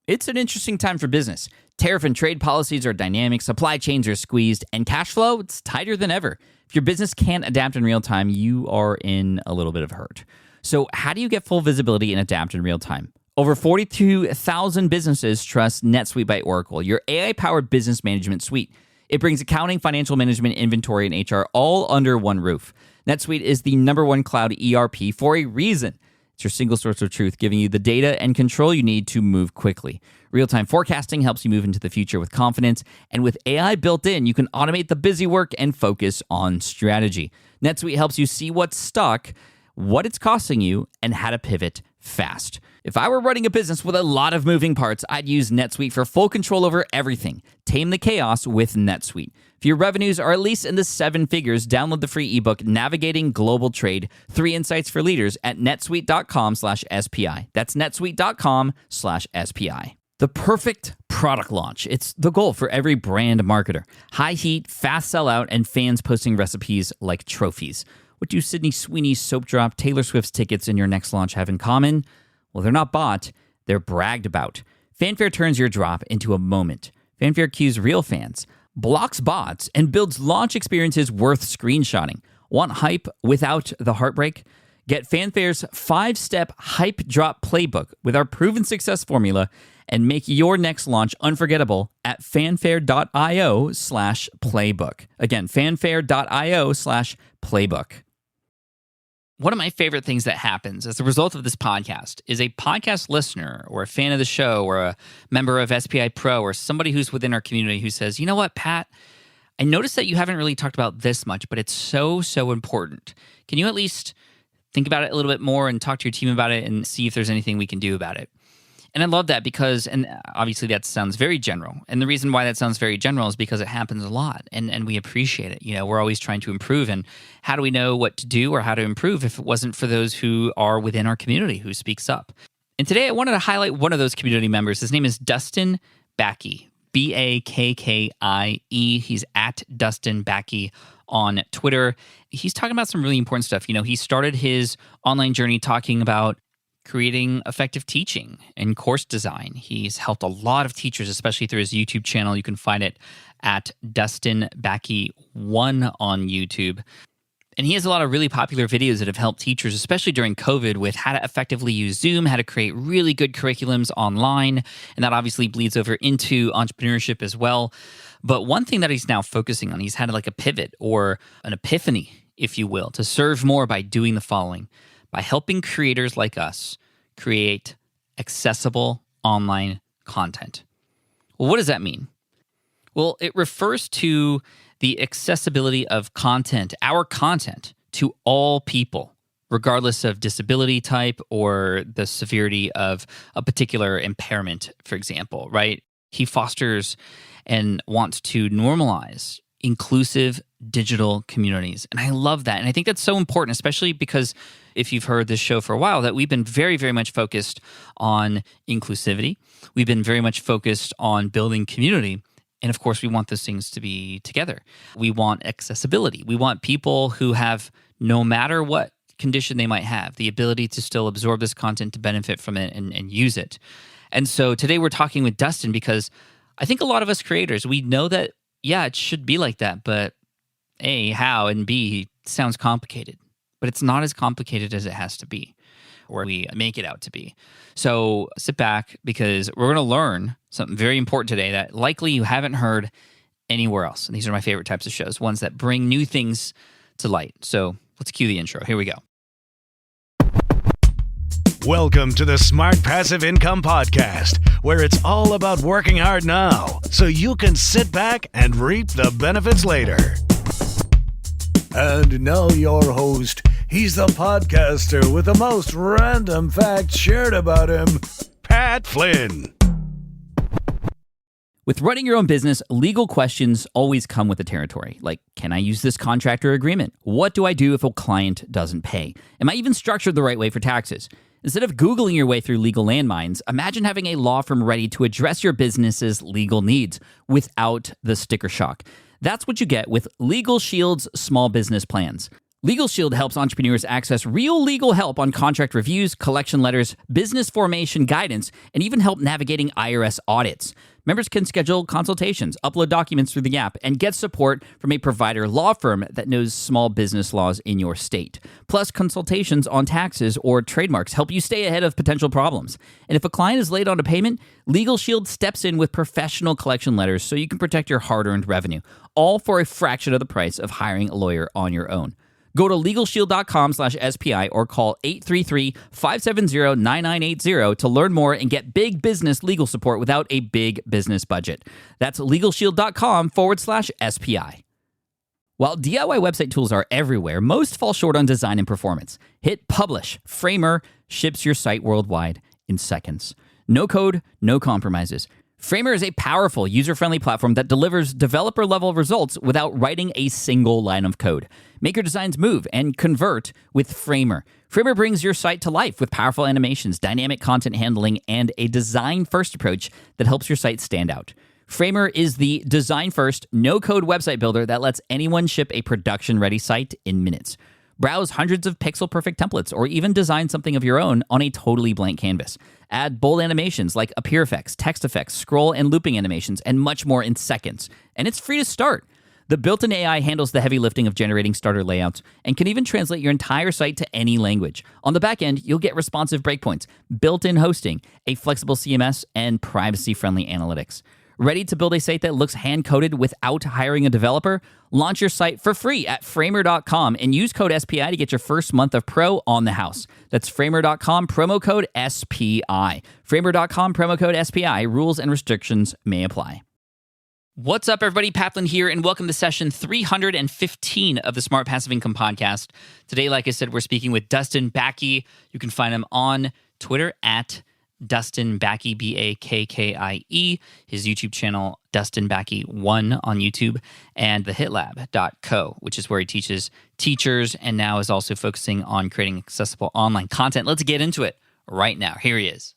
It's an interesting time for business. Tariff and trade policies are dynamic, supply chains are squeezed, and cash flow, it's tighter than ever. If your business can't adapt in real time, you are in a little bit of hurt. So how do you get full visibility and adapt in real time? Over 42,000 businesses trust NetSuite by Oracle, your AI-powered business management suite. It brings accounting, financial management, inventory, and HR all under one roof. NetSuite is the #1 cloud ERP for a reason. It's your single source of truth, giving you the data and control you need to move quickly. Real-time forecasting helps you move into the future with confidence, and with AI built in, you can automate the busy work and focus on strategy. NetSuite helps you see what's stuck, what it's costing you, and how to pivot fast. If I were running a business with a lot of moving parts, I'd use NetSuite for full control over everything. Tame the chaos with NetSuite. If your revenues are at least in the 7 figures, download the free ebook, Navigating Global Trade, 3 Insights for Leaders at netsuite.com/SPI. That's netsuite.com/SPI. The perfect product launch. It's the goal for every brand marketer. High heat, fast sellout, and fans posting recipes like trophies. What do Sydney Sweeney's soap drop, Taylor Swift's tickets, and your next launch have in common? Well, they're not bought, they're bragged about. Fanfare turns your drop into a moment. Fanfare cues real fans, blocks bots, and builds launch experiences worth screenshotting. Want hype without the heartbreak? Get Fanfare's 5-step hype drop playbook with our proven success formula and make your next launch unforgettable at fanfare.io/playbook. Again, fanfare.io/playbook. One of my favorite things that happens as a result of this podcast is a podcast listener or a fan of the show or a member of SPI Pro or somebody who's within our community who says, you know what, Pat, I noticed that you haven't really talked about this much, but it's so important. Can you at least think about it a little bit more and talk to your team about it and see if there's anything we can do about it? And I love that because, and obviously that sounds very general. And the reason why that sounds very general is because it happens a lot and we appreciate it. You know, we're always trying to improve. And how do we know what to do or how to improve if it wasn't for those who are within our community who speaks up? And today I wanted to highlight one of those community members. His name is Dustin Backey, Bakkie. He's at Dustin Backey on Twitter. He's talking about some really important stuff. You know, he started his online journey talking about creating effective teaching and course design. He's helped a lot of teachers, especially through his YouTube channel. You can find it at Dustin Backey 1 on YouTube. And he has a lot of really popular videos that have helped teachers, especially during COVID, with how to effectively use Zoom, how to create really good curriculums online. And that obviously bleeds over into entrepreneurship as well. But one thing that he's now focusing on, he's had like a pivot or an epiphany, if you will, to serve more by doing the following. By helping creators like us create accessible online content. Well, what does that mean? Well, it refers to the accessibility of content, our content, to all people, regardless of disability type or the severity of a particular impairment, for example, right? He fosters and wants to normalize inclusive digital communities. And I love that. And I think that's so important, especially because if you've heard this show for a while, that we've been very, very much focused on inclusivity. We've been very much focused on building community. And of course, we want those things to be together. We want accessibility. We want people who have, no matter what condition they might have, the ability to still absorb this content, to benefit from it and use it. And so today we're talking with Dustin because I think a lot of us creators, we know that, yeah, it should be like that, but A, how, and B, sounds complicated. But it's not as complicated as it has to be, or we make it out to be. So sit back because we're going to learn something very important today that likely you haven't heard anywhere else. And these are my favorite types of shows, ones that bring new things to light. So let's cue the intro. Here we go. Welcome to the Smart Passive Income Podcast, where it's all about working hard now so you can sit back and reap the benefits later. And now your host, he's the podcaster with the most random facts shared about him, Pat Flynn. With running your own business, legal questions always come with the territory. Like, can I use this contract or agreement? What do I do if a client doesn't pay? Am I even structured the right way for taxes? Instead of Googling your way through legal landmines, imagine having a law firm ready to address your business's legal needs without the sticker shock. That's what you get with Legal Shield's small business plans. Legal Shield helps entrepreneurs access real legal help on contract reviews, collection letters, business formation guidance, and even help navigating IRS audits. Members can schedule consultations, upload documents through the app, and get support from a provider law firm that knows small business laws in your state. Plus, consultations on taxes or trademarks help you stay ahead of potential problems. And if a client is late on a payment, Legal Shield steps in with professional collection letters so you can protect your hard-earned revenue, all for a fraction of the price of hiring a lawyer on your own. Go to LegalShield.com/SPI or call 833-570-9980 to learn more and get big business legal support without a big business budget. That's LegalShield.com/SPI. While DIY website tools are everywhere, most fall short on design and performance. Hit publish. Framer ships your site worldwide in seconds. No code, no compromises. Framer is a powerful, user-friendly platform that delivers developer-level results without writing a single line of code. Make your designs move and convert with Framer. Framer brings your site to life with powerful animations, dynamic content handling, and a design-first approach that helps your site stand out. Framer is the design-first, no-code website builder that lets anyone ship a production-ready site in minutes. Browse hundreds of pixel-perfect templates or even design something of your own on a totally blank canvas. Add bold animations like appear effects, text effects, scroll and looping animations, and much more in seconds. And it's free to start. The built-in AI handles the heavy lifting of generating starter layouts and can even translate your entire site to any language. On the back end, you'll get responsive breakpoints, built-in hosting, a flexible CMS, and privacy-friendly analytics. Ready to build a site that looks hand-coded without hiring a developer? Launch your site for free at Framer.com and use code SPI to get your first month of Pro on the house. That's Framer.com, promo code SPI. Framer.com, promo code SPI. Rules and restrictions may apply. What's up, everybody? Patlin here, and welcome to session 315 of the Smart Passive Income Podcast. Today, like I said, we're speaking with Dustin Bakke. You can find him on Twitter at Dustin Bakke, Bakkie. His YouTube channel, Dustin Bakke 1 on YouTube, and thehitlab.co, which is where he teaches teachers and now is also focusing on creating accessible online content. Let's get into it right now. Here he is.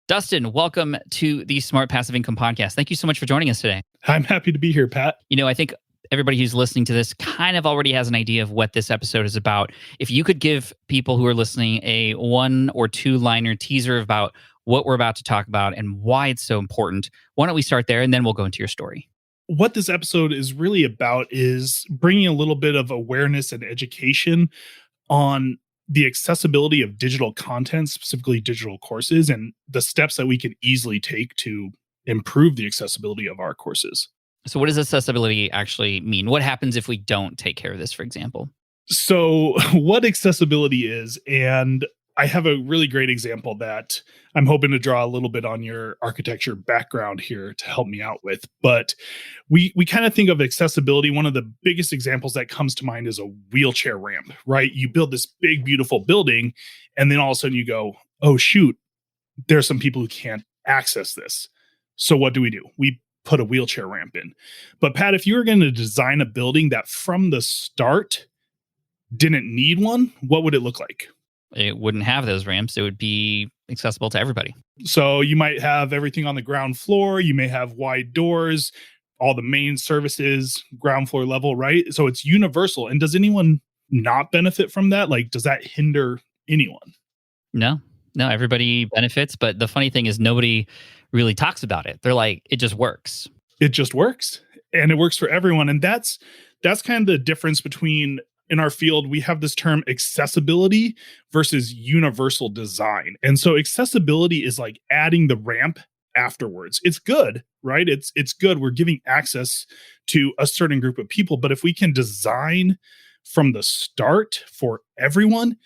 Dustin, welcome to the Smart Passive Income Podcast. Thank you so much for joining us today. I'm happy to be here, Pat. You know, I think everybody who's listening to this kind of already has an idea of what this episode is about. If you could give people who are listening a 1 or 2 liner teaser about what we're about to talk about and why it's so important, why don't we start there and then we'll go into your story. What this episode is really about is bringing a little bit of awareness and education on the accessibility of digital content, specifically digital courses, and the steps that we can easily take to improve the accessibility of our courses. So what does accessibility actually mean? What happens if we don't take care of this, for example? So what accessibility is, and I have a really great example that I'm hoping to draw a little bit on your architecture background here to help me out with. But we kind of think of accessibility. One of the biggest examples that comes to mind is a wheelchair ramp, right? You build this big, beautiful building, and then all of a sudden you go, oh, shoot, there's some people who can't access this. So what do? We put a wheelchair ramp in. But Pat, if you were going to design a building that from the start didn't need one, what would it look like? It wouldn't have those ramps. It would be accessible to everybody. So you might have everything on the ground floor. You may have wide doors, all the main services, ground floor level, right? So it's universal. And does anyone not benefit from that? Like, does that hinder anyone? No, everybody benefits. But the funny thing is nobody really talks about it. They're like, it just works. It just works. And it works for everyone. And that's kind of the difference between, in our field, we have this term accessibility versus universal design. And so accessibility is like adding the ramp afterwards. It's good, right? It's good. We're giving access to a certain group of people. But if we can design from the start for everyone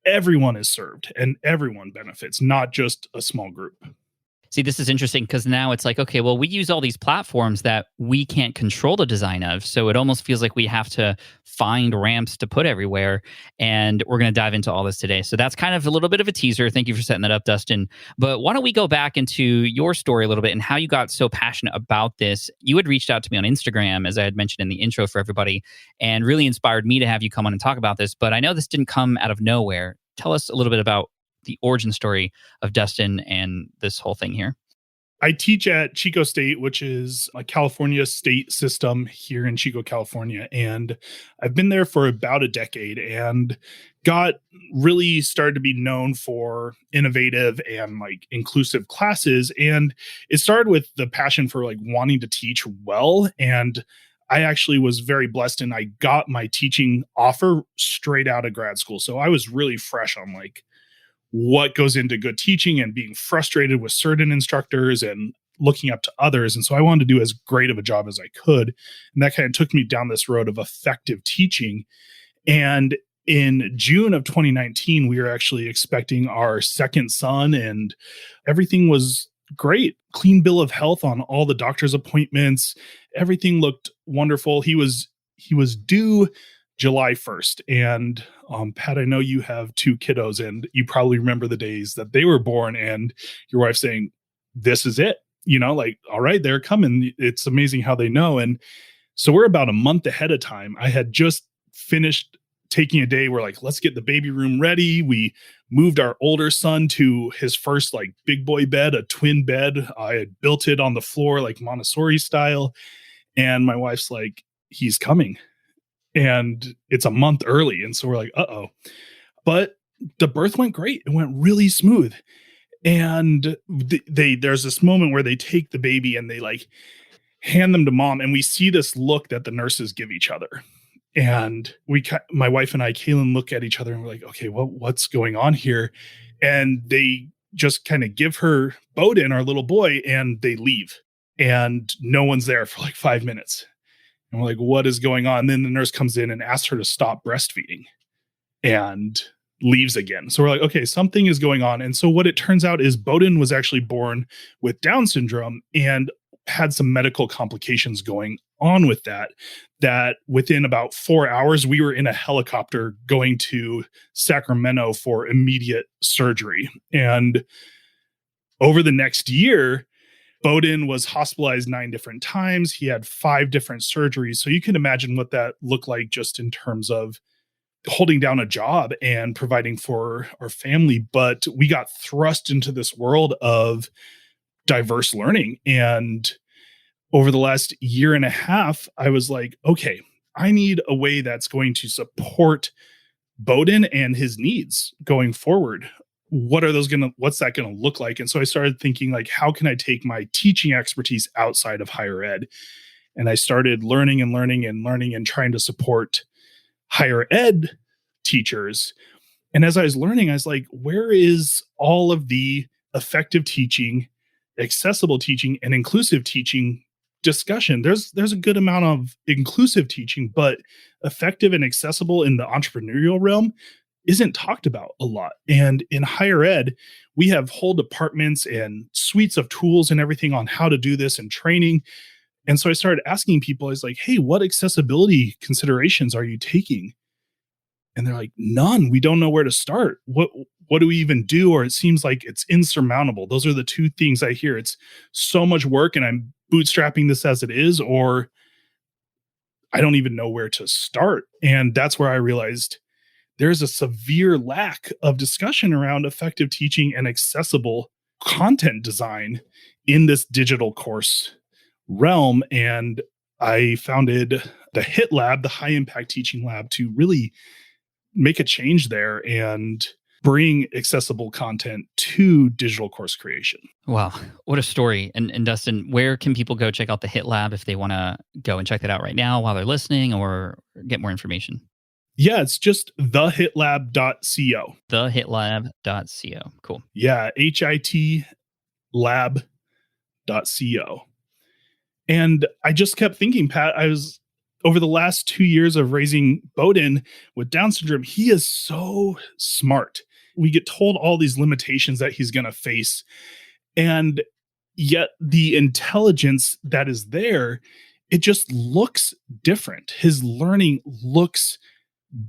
is served and everyone benefits, not just a small group. See, this is interesting because now it's like, okay, well, we use all these platforms that we can't control the design of. So it almost feels like we have to find ramps to put everywhere. And we're going to dive into all this today. So that's kind of a little bit of a teaser. Thank you for setting that up, Dustin. But why don't we go back into your story a little bit and how you got so passionate about this? You had reached out to me on Instagram, as I had mentioned in the intro for everybody, and really inspired me to have you come on and talk about this. But I know this didn't come out of nowhere. Tell us a little bit about the origin story of Dustin and this whole thing here. I teach at Chico State, which is a California state system here in Chico, California. And I've been there for about a decade and got really started to be known for innovative and like inclusive classes. And it started with the passion for like wanting to teach well. And I actually was very blessed and I got my teaching offer straight out of grad school. So I was really fresh on like what goes into good teaching and being frustrated with certain instructors and looking up to others. And so I wanted to do as great of a job as I could. And that kind of took me down this road of effective teaching. And in June of 2019, we were actually expecting our second son, and everything was great. Clean bill of health on all the doctor's appointments. Everything looked wonderful. He was due July 1st. And Pat, I know you have two kiddos and you probably remember the days that they were born and your wife saying, this is it, like, all right, they're coming. It's amazing how they know. And so we're about a month ahead of time. I had just finished taking a day. We're like, let's get the baby room ready. We moved our older son to his first like big boy bed, a twin bed. I had built it on the floor, like Montessori style. And my wife's like, he's coming. And it's a month early. And so we're like, uh-oh. But the birth went great. It went really smooth. And there's this moment where they take the baby and they like hand them to mom. And we see this look that the nurses give each other. And my wife and I, Kaylin, look at each other and we're like, okay, what's going on here? And they just kind of give her Bowden, our little boy, and they leave. And no one's there for like 5 minutes. And we're like, what is going on? And then the nurse comes in and asks her to stop breastfeeding and leaves again. So we're like, okay, something is going on. And so what it turns out is Bowden was actually born with Down syndrome and had some medical complications going on with that within about 4 hours, we were in a helicopter going to Sacramento for immediate surgery. And over the next year, Bowden was hospitalized 9 different times. He had 5 different surgeries. So you can imagine what that looked like just in terms of holding down a job and providing for our family. But we got thrust into this world of diverse learning. And over the last year and a half, I was like, okay, I need a way that's going to support Bowden and his needs going forward. What's that going to look like? And so I started thinking like, how can I take my teaching expertise outside of higher ed? And I started learning and trying to support higher ed teachers. And as I was learning, I was like, where is all of the effective teaching, accessible teaching, and inclusive teaching discussion? There's a good amount of inclusive teaching, but effective and accessible in the entrepreneurial realm isn't talked about a lot. And in higher ed, we have whole departments and suites of tools and everything on how to do this and training. And so I started asking people, I was like, hey, what accessibility considerations are you taking? And they're like, none. We don't know where to start. What do we even do? Or it seems like it's insurmountable. Those are the two things I hear. It's so much work and I'm bootstrapping this as it is, or I don't even know where to start. And that's where I realized there's a severe lack of discussion around effective teaching and accessible content design in this digital course realm. And I founded the HIT Lab, the High Impact Teaching Lab, to really make a change there and bring accessible content to digital course creation. Wow, what a story. And Dustin, where can people go check out the HIT Lab if they want to go and check that out right now while they're listening or get more information? Yeah, it's just thehitlab.co. Thehitlab.co. Cool. Yeah, hitlab.co. And I just kept thinking, Pat, over the last 2 years of raising Bowden with Down syndrome, he is so smart. We get told all these limitations that he's going to face. And yet the intelligence that is there, it just looks different. His learning looks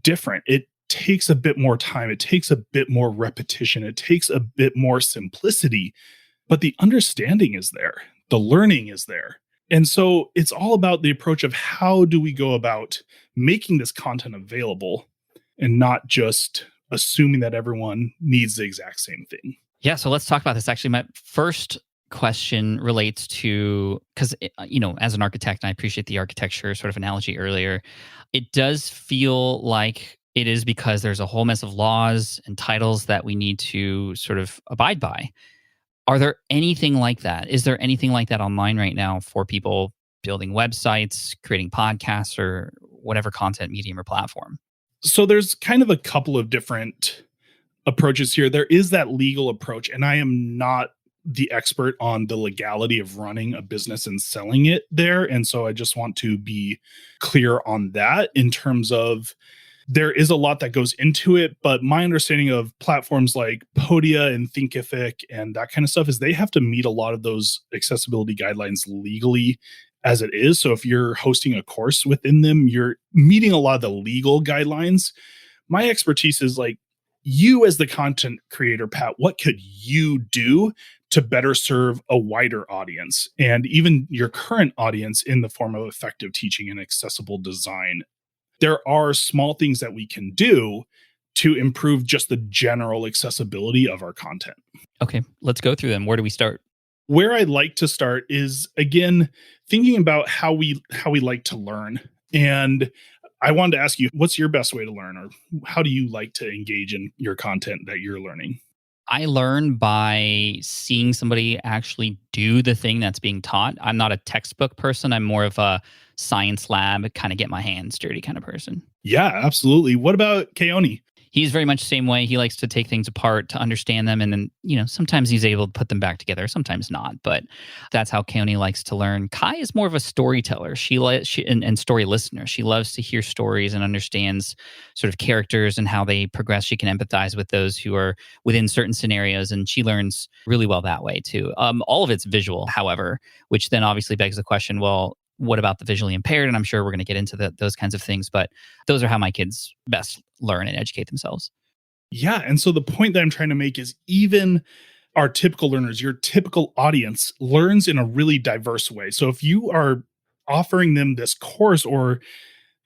different. It takes a bit more time. It takes a bit more repetition. It takes a bit more simplicity, but the understanding is there. The learning is there. And so it's all about the approach of how do we go about making this content available and not just assuming that everyone needs the exact same thing. Yeah, so let's talk about this. Actually, my first question relates to, because, as an architect, and I appreciate the architecture sort of analogy earlier, it does feel like it is because there's a whole mess of laws and titles that we need to sort of abide by. Are there anything like that? Is there anything like that online right now for people building websites, creating podcasts, or whatever content medium or platform? So there's kind of a couple of different approaches here. There is that legal approach, and I am not the expert on the legality of running a business and selling it there. And so I just want to be clear on that in terms of there is a lot that goes into it, but my understanding of platforms like Podia and Thinkific and that kind of stuff is they have to meet a lot of those accessibility guidelines legally as it is. So if you're hosting a course within them, you're meeting a lot of the legal guidelines. My expertise is like, you as the content creator, Pat, what could you do to better serve a wider audience and even your current audience in the form of effective teaching and accessible design? There are small things that we can do to improve just the general accessibility of our content. Okay, let's go through them. Where do we start? Where I'd like to start is, again, thinking about how we like to learn. And I wanted to ask you, what's your best way to learn, or how do you like to engage in your content that you're learning? I learn by seeing somebody actually do the thing that's being taught. I'm not a textbook person. I'm more of a science lab, kind of get my hands dirty kind of person. Yeah, absolutely. What about Keone? He's very much the same way. He likes to take things apart to understand them. And then, sometimes he's able to put them back together, sometimes not. But that's how Keone likes to learn. Kai is more of a storyteller. And story listener. She loves to hear stories and understands sort of characters and how they progress. She can empathize with those who are within certain scenarios. And she learns really well that way too. All of it's visual, however, which then obviously begs the question, well, what about the visually impaired? And I'm sure we're going to get into those kinds of things, but those are how my kids best learn and educate themselves. Yeah. And so the point that I'm trying to make is even our typical learners, your typical audience learns in a really diverse way. So if you are offering them this course or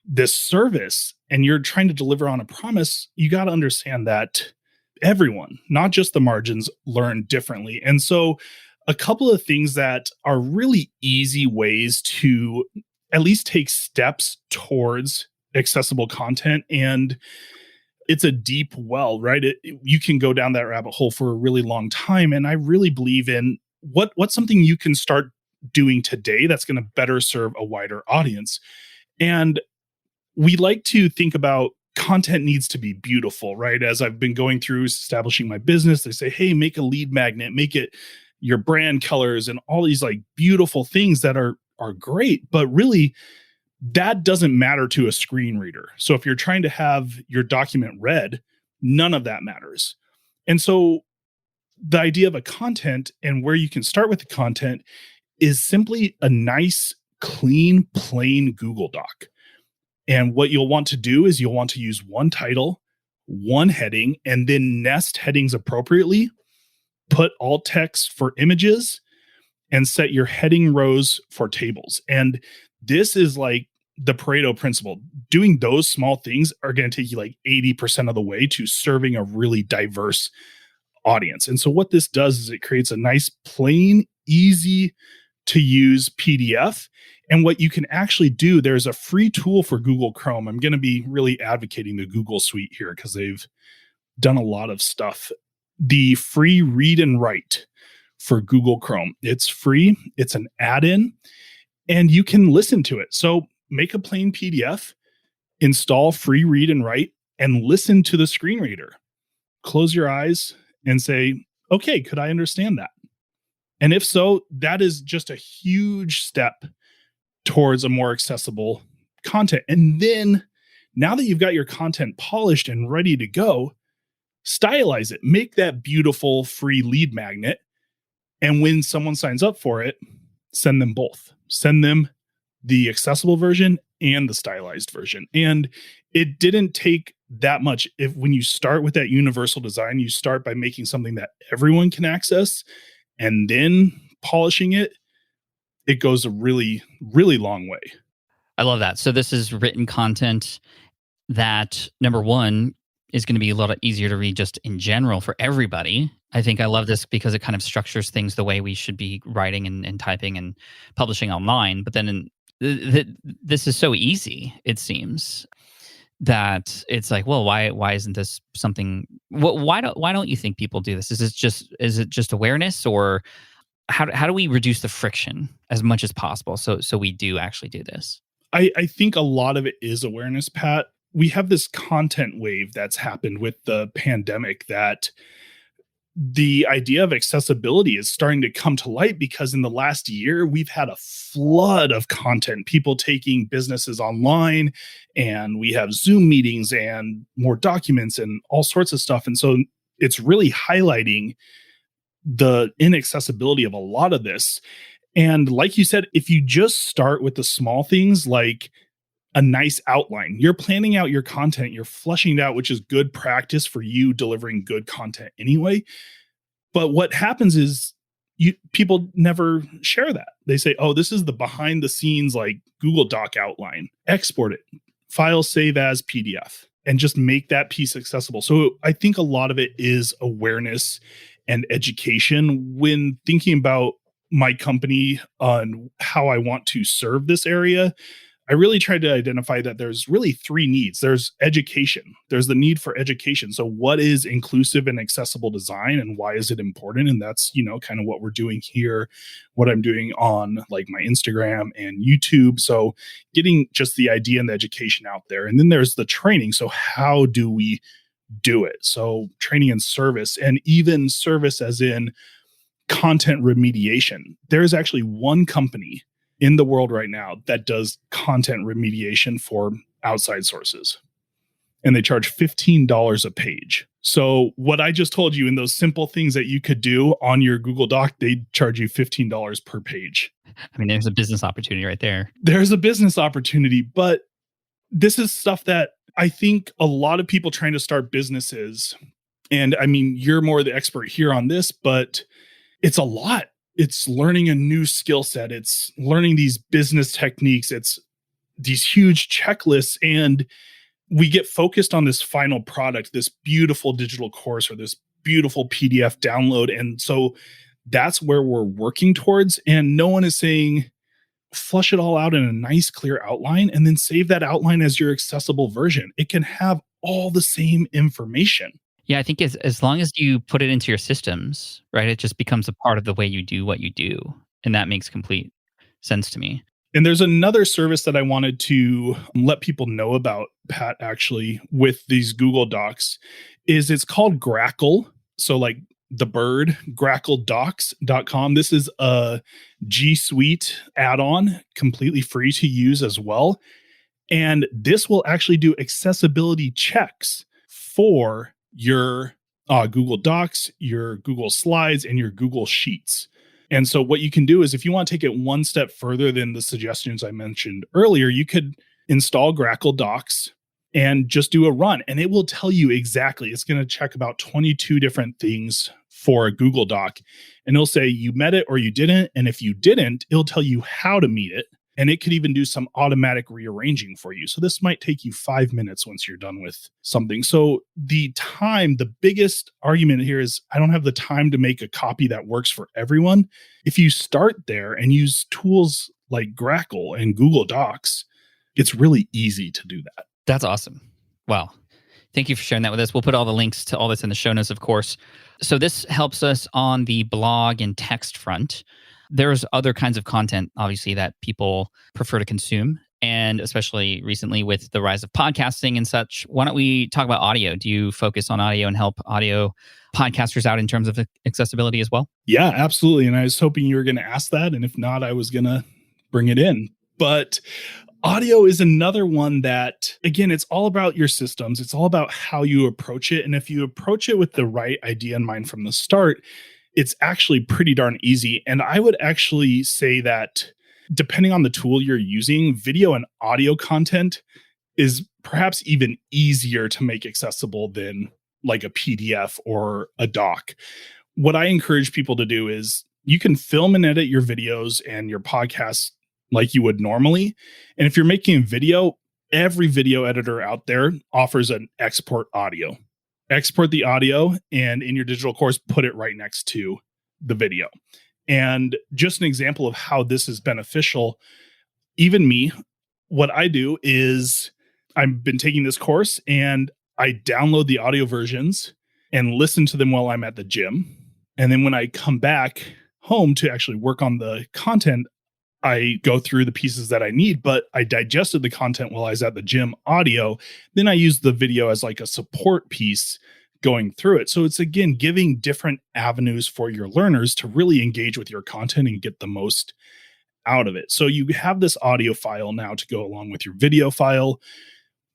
this service and you're trying to deliver on a promise, you got to understand that everyone, not just the margins, learn differently. And so a couple of things that are really easy ways to at least take steps towards accessible content. And it's a deep well, right? You can go down that rabbit hole for a really long time. And I really believe in what's something you can start doing today that's going to better serve a wider audience. And we like to think about content needs to be beautiful, right? As I've been going through establishing my business, they say, hey, make a lead magnet, make it your brand colors and all these like beautiful things that are great, but really that doesn't matter to a screen reader. So if you're trying to have your document read, none of that matters. And so the idea of a content and where you can start with the content is simply a nice, clean, plain Google Doc. And what you'll want to do is you'll want to use one title, one heading, and then nest headings appropriately. Put alt text for images and set your heading rows for tables. And this is like the Pareto principle. Doing those small things are going to take you like 80% of the way to serving a really diverse audience. And so what this does is it creates a nice, plain, easy to use PDF. And what you can actually do, there's a free tool for Google Chrome. I'm going to be really advocating the Google Suite here because they've done a lot of stuff. The free read and write for Google Chrome. It's free. It's an add-in and you can listen to it. So make a plain PDF, install free read and write, and listen to the screen reader. Close your eyes and say, okay, could I understand that? And if so, that is just a huge step towards a more accessible content. And then now that you've got your content polished and ready to go, stylize it, make that beautiful free lead magnet. And when someone signs up for it, send them both. Send them the accessible version and the stylized version. And it didn't take that much. When you start with that universal design, you start by making something that everyone can access and then polishing it, it goes a really, really long way. I love that. So this is written content that, number one, is going to be a lot easier to read just in general for everybody. I think I love this because it kind of structures things the way we should be writing and typing and publishing online. But then this is so easy, it seems, that it's like, well, why isn't this something? Why don't you think people do this? Is it just awareness, or how do we reduce the friction as much as possible so we do actually do this? I think a lot of it is awareness, Pat. We have this content wave that's happened with the pandemic, that the idea of accessibility is starting to come to light, because in the last year, we've had a flood of content, people taking businesses online, and we have Zoom meetings and more documents and all sorts of stuff. And so it's really highlighting the inaccessibility of a lot of this. And like you said, if you just start with the small things like a nice outline, you're planning out your content, you're flushing it out, which is good practice for you delivering good content anyway. But what happens is people never share that. They say, oh, this is the behind the scenes, like Google Doc outline, export it, file save as PDF, and just make that piece accessible. So I think a lot of it is awareness and education. When thinking about my company on how I want to serve this area, I really tried to identify that there's really three needs. There's education. There's the need for education. So what is inclusive and accessible design, and why is it important? And that's, kind of what we're doing here, what I'm doing on like my Instagram and YouTube. So getting just the idea and the education out there. And then there's the training. So how do we do it? So training and service, and even service as in content remediation. There's actually one company in the world right now that does content remediation for outside sources, and they charge $15 a page. So what I just told you, in those simple things that you could do on your Google Doc, they charge you $15 per page. I mean, there's a business opportunity right there. There's a business opportunity, but this is stuff that I think a lot of people trying to start businesses, and I mean, you're more the expert here on this, but it's a lot. It's learning a new skill set. It's learning these business techniques. It's these huge checklists. And we get focused on this final product, this beautiful digital course or this beautiful PDF download. And so that's where we're working towards. And no one is saying, flush it all out in a nice, clear outline, and then save that outline as your accessible version. It can have all the same information. Yeah, I think as long as you put it into your systems, right, it just becomes a part of the way you do what you do. And that makes complete sense to me. And there's another service that I wanted to let people know about, Pat, actually, with these Google Docs, is it's called Grackle. So like the bird, grackledocs.com. This is a G Suite add-on, completely free to use as well. And this will actually do accessibility checks for your Google Docs, your Google Slides, and your Google Sheets. And so what you can do is, if you want to take it one step further than the suggestions I mentioned earlier, you could install Grackle Docs and just do a run, and it will tell you exactly. It's going to check about 22 different things for a Google Doc, and it'll say you met it or you didn't. And if you didn't, it'll tell you how to meet it. And it could even do some automatic rearranging for you. So this might take you 5 minutes once you're done with something. So the biggest argument here is, I don't have the time to make a copy that works for everyone. If you start there and use tools like Grackle and Google Docs, it's really easy to do that. That's awesome. Wow. Thank you for sharing that with us. We'll put all the links to all this in the show notes, of course. So this helps us on the blog and text front. There's other kinds of content, obviously, that people prefer to consume, and especially recently with the rise of podcasting and such. Why don't we talk about audio? Do you focus on audio and help audio podcasters out in terms of accessibility as well? Yeah, absolutely. And I was hoping you were going to ask that. And if not, I was going to bring it in. But audio is another one that, again, it's all about your systems. It's all about how you approach it. And if you approach it with the right idea in mind from the start, it's actually pretty darn easy. And I would actually say that, depending on the tool you're using, video and audio content is perhaps even easier to make accessible than like a PDF or a doc. What I encourage people to do is, you can film and edit your videos and your podcasts like you would normally. And if you're making a video, every video editor out there offers an export audio. export the audio, and in your digital course, put it right next to the video. And just an example of how this is beneficial, even me, what I do is I've been taking this course and I download the audio versions and listen to them while I'm at the gym. And then when I come back home to actually work on the content, I go through the pieces that I need, but I digested the content while I was at the gym audio. Then I use the video as like a support piece going through it. So it's, again, giving different avenues for your learners to really engage with your content and get the most out of it. So you have this audio file now to go along with your video file.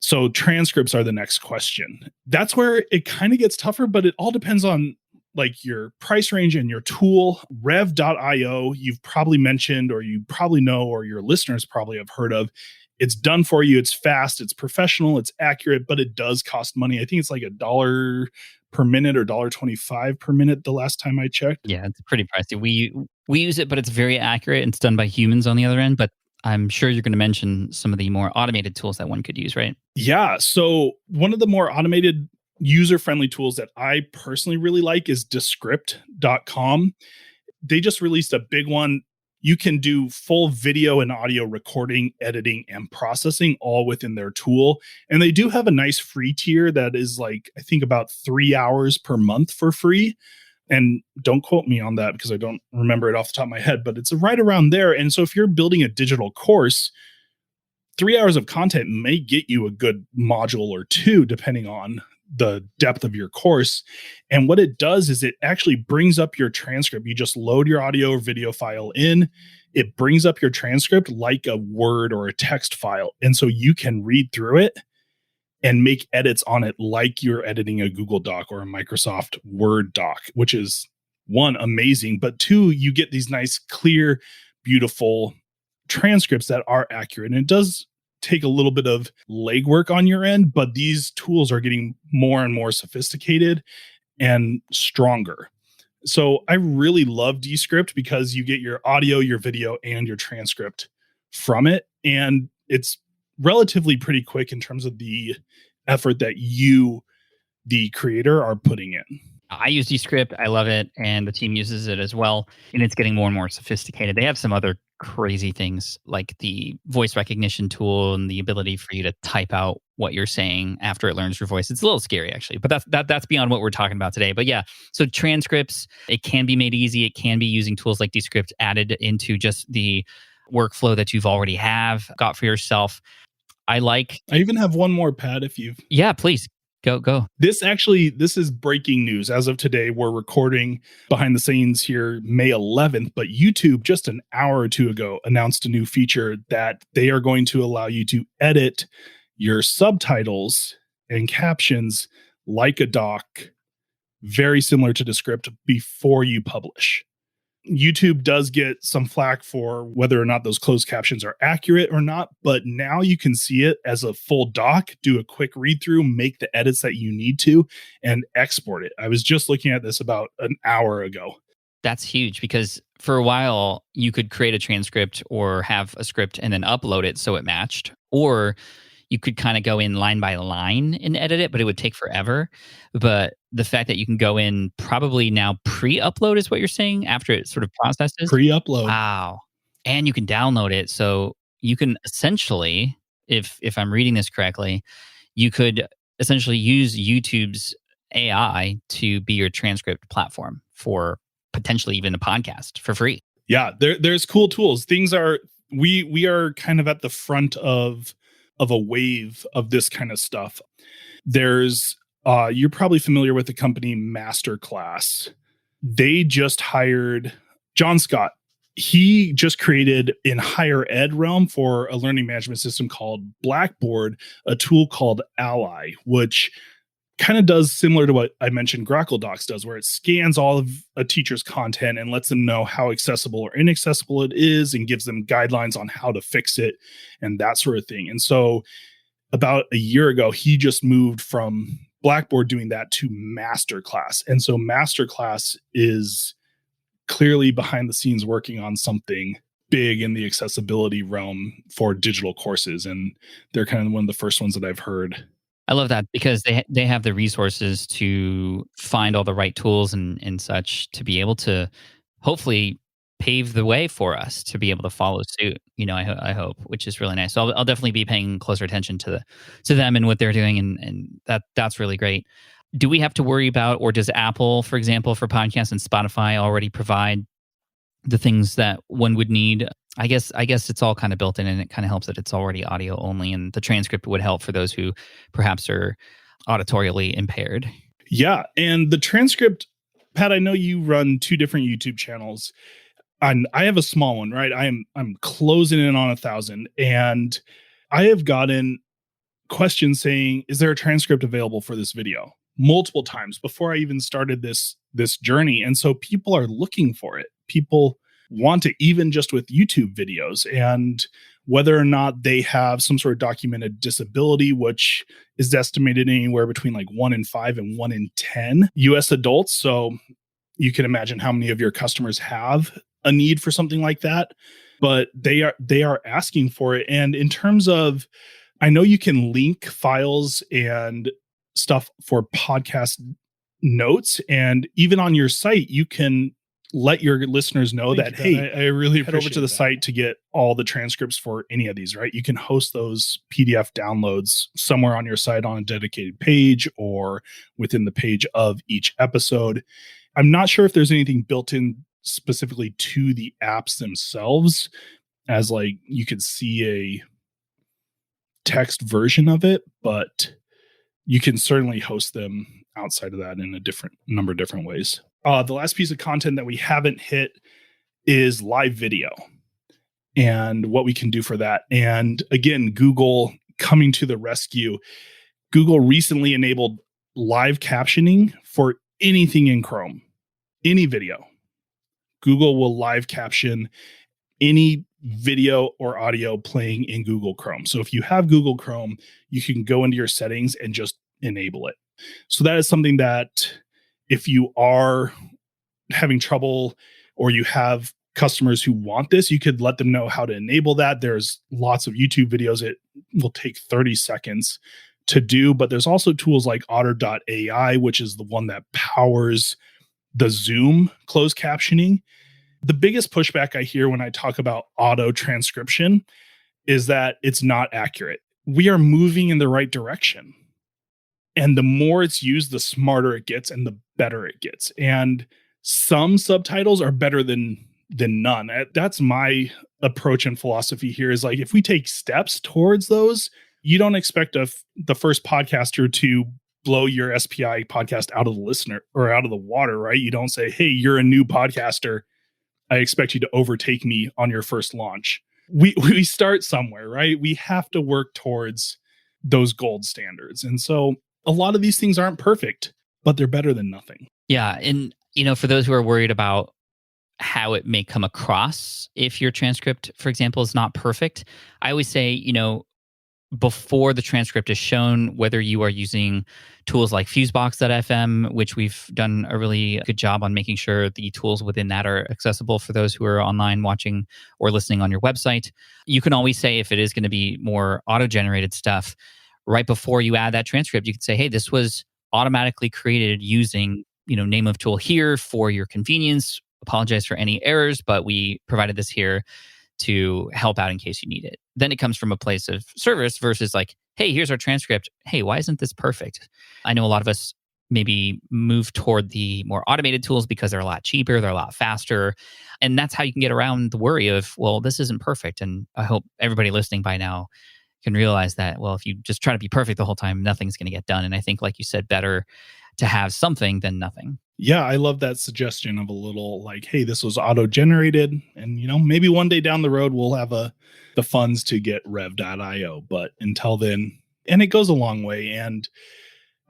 So transcripts are the next question. That's where it kind of gets tougher, but it all depends on like your price range and your tool. Rev.io, you've probably mentioned, or you probably know, or your listeners probably have heard of. It's done for you. It's fast. It's professional. It's accurate, but it does cost money. I think it's like $1 per minute or $1.25 per minute the last time I checked. Yeah, it's pretty pricey. We use it, but it's very accurate. It's done by humans on the other end, but I'm sure you're going to mention some of the more automated tools that one could use, right? Yeah. So one of the more automated user-friendly tools that I personally really like is Descript.com. They just released a big one. You can do full video and audio recording, editing, and processing all within their tool. And they do have a nice free tier that is like, I think about 3 hours per month for free. And don't quote me on that because I don't remember it off the top of my head, but it's right around there. And so if you're building a digital course, 3 hours of content may get you a good module or two, depending on the depth of your course. And what it does is it actually brings up your transcript. You just load your audio or video file in. It brings up your transcript like a Word or a text file. And so you can read through it and make edits on it like you're editing a Google Doc or a Microsoft Word doc, which is, one, amazing, but two, you get these nice, clear, beautiful transcripts that are accurate. And it does take a little bit of legwork on your end, but these tools are getting more and more sophisticated and stronger. So I really love Descript because you get your audio, your video, and your transcript from it. And it's relatively pretty quick in terms of the effort that you, the creator, are putting in. I use Descript. I love it. And the team uses it as well. And it's getting more and more sophisticated. They have some other crazy things like the voice recognition tool and the ability for you to type out what you're saying after it learns your voice. It's a little scary, actually, but that's beyond what we're talking about today. But yeah, so transcripts, it can be made easy. It can be using tools like Descript added into just the workflow that you've already got for yourself. I even have one more, Pat, if you've... Yeah, please. Go. This is breaking news. As of today, we're recording behind the scenes here May 11th, but YouTube just an hour or two ago announced a new feature that they are going to allow you to edit your subtitles and captions like a doc, very similar to Descript, before you publish. YouTube does get some flack for whether or not those closed captions are accurate or not, but now you can see it as a full doc, do a quick read through, make the edits that you need to, and export it. I was just looking at this about an hour ago. That's huge because for a while you could create a transcript or have a script and then upload it so it matched, or you could kind of go in line by line and edit it, but it would take forever. But the fact that you can go in probably now pre-upload is what you're saying after it sort of processes. Pre-upload. Wow. And you can download it. So you can essentially, if I'm reading this correctly, you could essentially use YouTube's AI to be your transcript platform for potentially even a podcast for free. Yeah, there's cool tools. Things are, we are kind of at the front of a wave of this kind of stuff. There's you're probably familiar with the company Masterclass. They just hired John Scott. He just created in higher ed realm for a learning management system called Blackboard, a tool called Ally, which kind of does similar to what I mentioned Grackle Docs does, where it scans all of a teacher's content and lets them know how accessible or inaccessible it is and gives them guidelines on how to fix it and that sort of thing. And so about a year ago, he just moved from Blackboard doing that to Masterclass. And so Masterclass is clearly behind the scenes working on something big in the accessibility realm for digital courses. And they're kind of one of the first ones that I've heard I love that because they have the resources to find all the right tools and such to be able to hopefully pave the way for us to be able to follow suit. I hope, which is really nice. So I'll definitely be paying closer attention to them and what they're doing, and that's really great. Do we have to worry about, or does Apple, for example, for podcasts and Spotify already provide the things that one would need? I guess it's all kind of built in, and it kind of helps that it's already audio only, and the transcript would help for those who perhaps are auditorially impaired. Yeah, and the transcript, Pat, I know you run 2 different YouTube channels, and I have a small one, right? I'm closing in on 1,000, and I have gotten questions saying, "Is there a transcript available for this video?" multiple times before I even started this journey, and so people are looking for it. People want to, even just with YouTube videos, and whether or not they have some sort of documented disability, which is estimated anywhere between like 1 in 5 and 1 in 10 US adults. So you can imagine how many of your customers have a need for something like that, but they are asking for it. And in terms of, I know you can link files and stuff for podcast notes, and even on your site, you can let your listeners know that, hey, I really head over to the site to get all the transcripts for any of these, right? You can host those PDF downloads somewhere on your site on a dedicated page or within the page of each episode. I'm not sure if there's anything built in specifically to the apps themselves, as like you could see a text version of it, but you can certainly host them outside of that in a number of different ways. The last piece of content that we haven't hit is live video and what we can do for that. And again, Google coming to the rescue. Google recently enabled live captioning for anything in Chrome, any video. Google will live caption any video or audio playing in Google Chrome. So if you have Google Chrome, you can go into your settings and just enable it. So that is something that if you are having trouble or you have customers who want this, you could let them know how to enable that. There's lots of YouTube videos. It will take 30 seconds to do, but there's also tools like Otter.ai, which is the one that powers the Zoom closed captioning. The biggest pushback I hear when I talk about auto transcription is that it's not accurate. We are moving in the right direction. And the more it's used, the smarter it gets and the better it gets. And some subtitles are better than none. That's my approach and philosophy here, is like, if we take steps towards those, you don't expect the first podcaster to blow your SPI podcast out of the listener or out of the water, right? You don't say, "Hey, you're a new podcaster, I expect you to overtake me on your first launch." We start somewhere, right? We have to work towards those gold standards. And so a lot of these things aren't perfect, but they're better than nothing. Yeah. And, for those who are worried about how it may come across if your transcript, for example, is not perfect, I always say, before the transcript is shown, whether you are using tools like Fusebox.fm, which we've done a really good job on making sure the tools within that are accessible for those who are online watching or listening on your website. You can always say, if it is going to be more auto-generated stuff, right before you add that transcript, you could say, "Hey, this was automatically created using, name of tool here for your convenience. Apologize for any errors, but we provided this here to help out in case you need it." Then it comes from a place of service versus like, "Hey, here's our transcript. Hey, why isn't this perfect?" I know a lot of us maybe move toward the more automated tools because they're a lot cheaper, they're a lot faster. And that's how you can get around the worry of, well, this isn't perfect. And I hope everybody listening by now can realize that, well, if you just try to be perfect the whole time, nothing's going to get done. And I think, like you said, better to have something than nothing. Yeah, I love that suggestion of a little like, "Hey, this was auto-generated, and maybe one day down the road we'll have the funds to get rev.io, but until then," and it goes a long way. And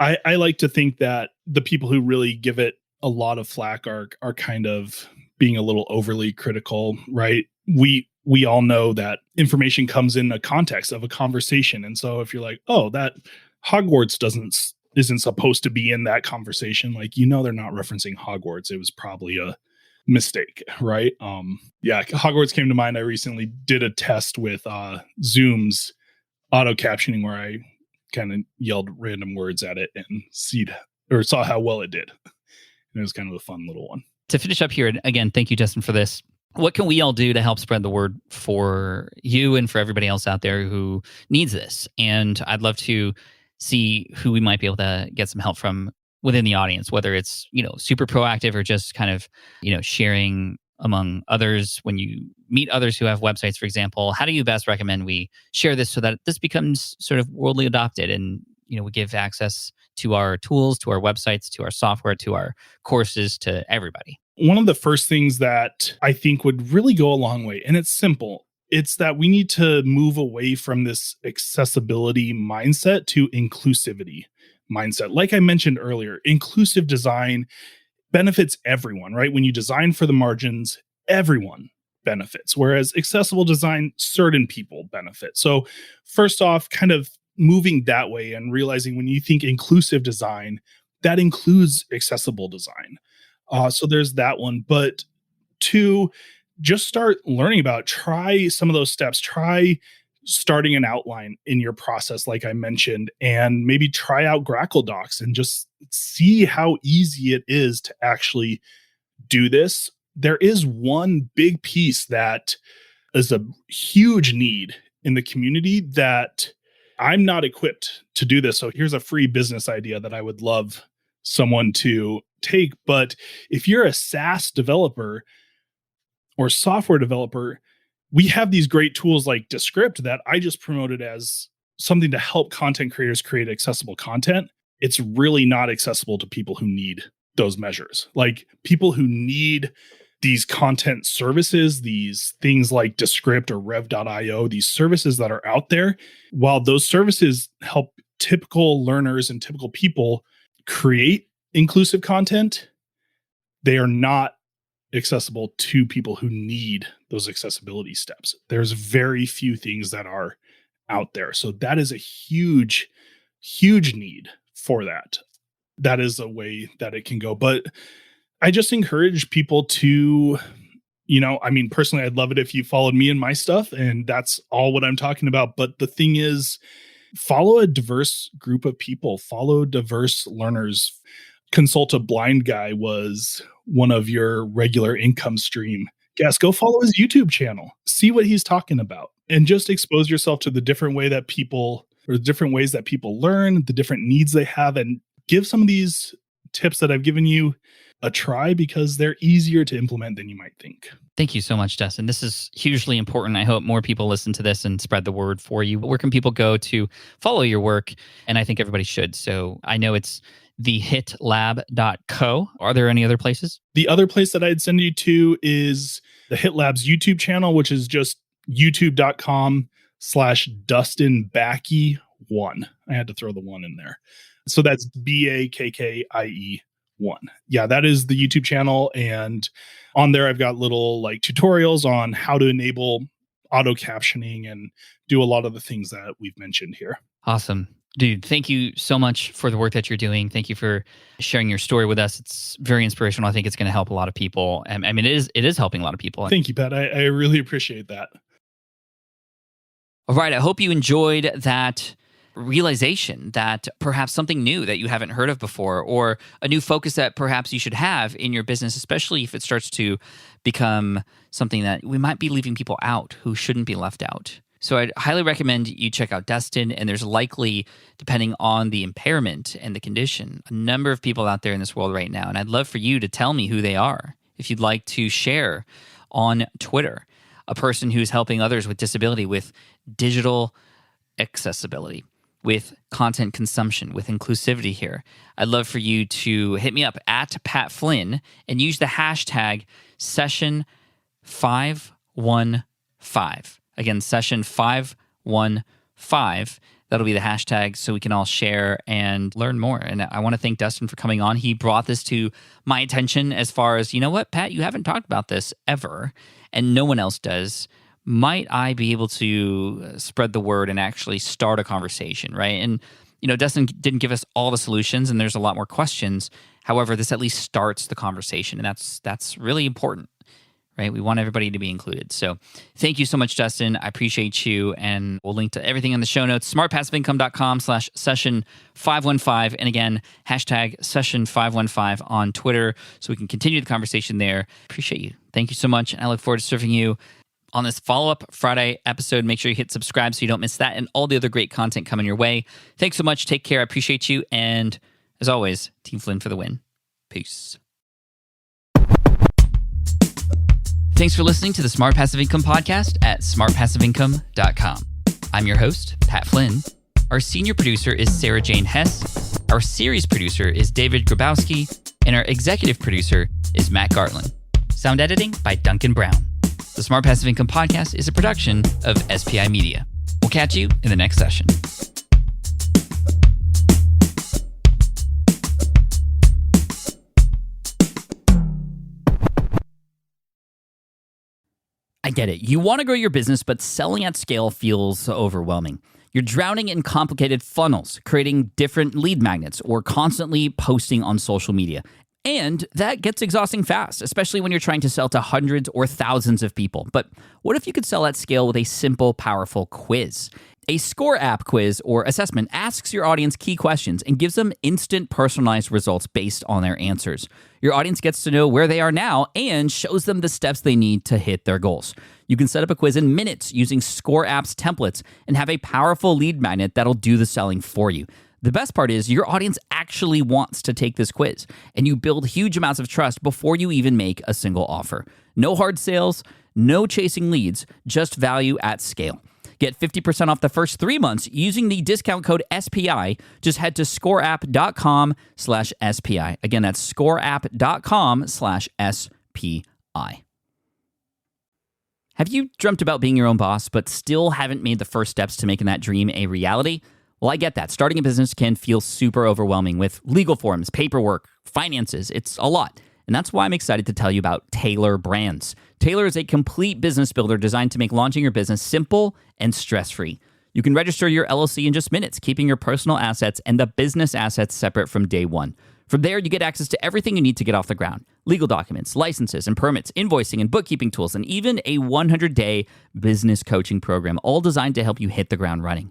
I like to think that the people who really give it a lot of flack are kind of being a little overly critical, right? We all know that information comes in a context of a conversation, and so if you're like, "Oh, that Hogwarts isn't supposed to be in that conversation," like, they're not referencing Hogwarts. It was probably a mistake, right? Yeah, Hogwarts came to mind. I recently did a test with Zoom's auto captioning where I kind of yelled random words at it and saw how well it did. And it was kind of a fun little one. To finish up here, and again, thank you, Justin, for this. What can we all do to help spread the word for you and for everybody else out there who needs this? And I'd love to see who we might be able to get some help from within the audience, whether it's, super proactive or just kind of, sharing among others. When you meet others who have websites, for example, how do you best recommend we share this so that this becomes sort of worldly adopted and, we give access to our tools, to our websites, to our software, to our courses, to everybody? One of the first things that I think would really go a long way, and it's simple, it's that we need to move away from this accessibility mindset to inclusivity mindset. Like I mentioned earlier, inclusive design benefits everyone, right? When you design for the margins, everyone benefits, whereas accessible design, certain people benefit. So first off, kind of moving that way and realizing when you think inclusive design, that includes accessible design. So there's that one. But two, just start learning about, try some of those steps, try starting an outline in your process, like I mentioned, and maybe try out Grackle Docs and just see how easy it is to actually do this. There is one big piece that is a huge need in the community that I'm not equipped to do this. So here's a free business idea that I would love someone to take. But if you're a SaaS developer or software developer, we have these great tools like Descript that I just promoted as something to help content creators create accessible content. It's really not accessible to people who need those measures. Like people who need these content services, these things like Descript or Rev.io, these services that are out there, while those services help typical learners and typical people create inclusive content, they are not accessible to people who need those accessibility steps. There's very few things that are out there. So that is a huge, huge need for that. That is a way that it can go. But I just encourage people to, personally, I'd love it if you followed me and my stuff, and that's all what I'm talking about. But the thing is, follow a diverse group of people, follow diverse learners. Consult a Blind Guy was one of your regular income stream guests. Go follow his YouTube channel, see what he's talking about, and just expose yourself to the different ways that people learn, the different needs they have, and give some of these tips that I've given you a try because they're easier to implement than you might think. Thank you so much, Dustin. This is hugely important. I hope more people listen to this and spread the word for you. Where can people go to follow your work? And I think everybody should. So I know it's thehitlab.co. Are there any other places? The other place that I'd send you to is the Hit Lab's YouTube channel, which is just youtube.com/DustinBakie1. I had to throw the one in there. So that's BAKKIE1. Yeah, that is the YouTube channel. And on there, I've got little tutorials on how to enable auto captioning and do a lot of the things that we've mentioned here. Awesome. Dude, thank you so much for the work that you're doing. Thank you for sharing your story with us. It's very inspirational. I think it's going to help a lot of people. I mean, it is helping a lot of people. Thank you, Pat. I really appreciate that. All right. I hope you enjoyed that realization that perhaps something new that you haven't heard of before, or a new focus that perhaps you should have in your business, especially if it starts to become something that we might be leaving people out who shouldn't be left out. So I'd highly recommend you check out Dustin, and there's likely, depending on the impairment and the condition, a number of people out there in this world right now. And I'd love for you to tell me who they are. If you'd like to share on Twitter, a person who's helping others with disability, with digital accessibility, with content consumption, with inclusivity here, I'd love for you to hit me up at Pat Flynn and use the hashtag session515. Again, session515. That'll be the hashtag so we can all share and learn more. And I want to thank Dustin for coming on. He brought this to my attention as far as, you know what, Pat, you haven't talked about this ever, and no one else does. Might I be able to spread the word and actually start a conversation, right? And, Dustin didn't give us all the solutions, and there's a lot more questions. However, this at least starts the conversation, and that's really important, right? We want everybody to be included. So thank you so much, Dustin. I appreciate you. And we'll link to everything in the show notes, smartpassiveincome.com/session515. And again, hashtag session515 on Twitter so we can continue the conversation there. Appreciate you. Thank you so much. And I look forward to serving you on this follow-up Friday episode. Make sure you hit subscribe so you don't miss that and all the other great content coming your way. Thanks so much. Take care. I appreciate you. And as always, Team Flynn for the win. Peace. Thanks for listening to the Smart Passive Income Podcast at smartpassiveincome.com. I'm your host, Pat Flynn. Our senior producer is Sarah Jane Hess. Our series producer is David Grabowski. And our executive producer is Matt Gartland. Sound editing by Duncan Brown. The Smart Passive Income Podcast is a production of SPI Media. We'll catch you in the next session. I get it. You want to grow your business, but selling at scale feels overwhelming. You're drowning in complicated funnels, creating different lead magnets, or constantly posting on social media. And that gets exhausting fast, especially when you're trying to sell to hundreds or thousands of people. But what if you could sell at scale with a simple, powerful quiz? A score app quiz or assessment asks your audience key questions and gives them instant personalized results based on their answers. Your audience gets to know where they are now and shows them the steps they need to hit their goals. You can set up a quiz in minutes using Score App's templates and have a powerful lead magnet that'll do the selling for you. The best part is your audience actually wants to take this quiz, and you build huge amounts of trust before you even make a single offer. No hard sales, no chasing leads, just value at scale. Get 50% off the first 3 months using the discount code SPI. Just head to scoreapp.com/SPI. Again, that's scoreapp.com/SPI. Have you dreamt about being your own boss, but still haven't made the first steps to making that dream a reality? Well, I get that. Starting a business can feel super overwhelming with legal forms, paperwork, finances. It's a lot. And that's why I'm excited to tell you about Taylor Brands. Taylor is a complete business builder designed to make launching your business simple and stress-free. You can register your LLC in just minutes, keeping your personal assets and the business assets separate from day one. From there, you get access to everything you need to get off the ground. Legal documents, licenses and permits, invoicing and bookkeeping tools, and even a 100-day business coaching program, all designed to help you hit the ground running.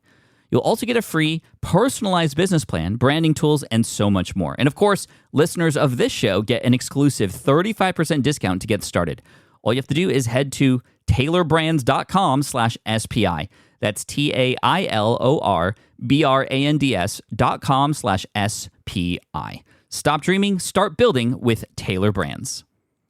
You'll also get a free personalized business plan, branding tools, and so much more. And of course, listeners of this show get an exclusive 35% discount to get started. All you have to do is head to taylorbrands.com/SPI. That's TAILORBRANDS.com/SPI. Stop dreaming, start building with Taylor Brands.